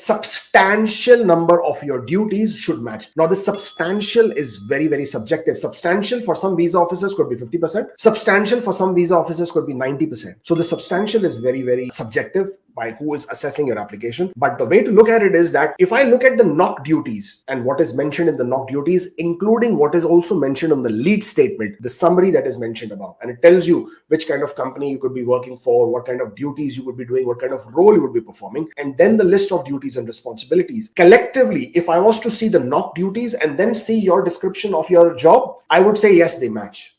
substantial number of your duties should match. Now, this substantial is very, very subjective. Substantial for some visa officers could be 50%. Substantial for some visa officers could be 90%. So the substantial is very, very subjective by who is assessing your application. But the way to look at it is that if I look at the NOC duties and what is mentioned in the NOC duties, including what is also mentioned on the lead statement, the summary that is mentioned above, and it tells you which kind of company you could be working for, what kind of duties you would be doing, what kind of role you would be performing, and then the list of duties and responsibilities. Collectively, if I was to see the NOC duties and then see your description of your job, I would say yes, they match.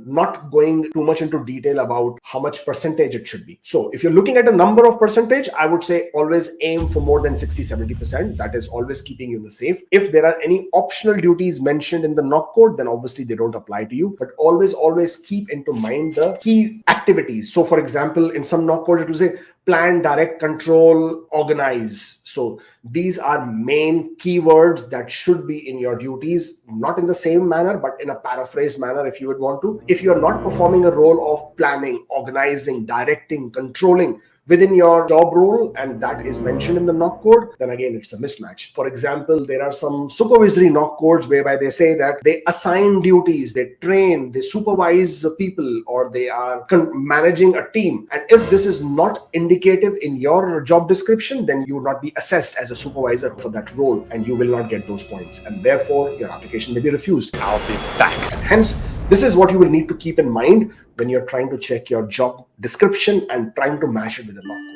Not going too much into detail about how much percentage it should be. So if you're looking at a number of percentage, I would say always aim for more than 60-70%. That is always keeping you in the safe. If there are any optional duties mentioned in the NOC code, then obviously they don't apply to you, but always keep into mind the key activities. So for example, in some NOC code, it will say plan, direct, control, organize. So these are main keywords that should be in your duties, not in the same manner, but in a paraphrased manner if you would want to. If you're not performing a role of planning, organizing, directing, controlling within your job role, and that is mentioned in the NOC code, then again, it's a mismatch. For example, there are some supervisory NOC codes whereby they say that they assign duties, they train, they supervise people, or they are managing a team. And if this is not indicative in your job description, then you will not be assessed as a supervisor for that role, and you will not get those points. And therefore, your application may be refused. I'll be back. Hence, this is what you will need to keep in mind when you're trying to check your job description and trying to match it with a NOC code.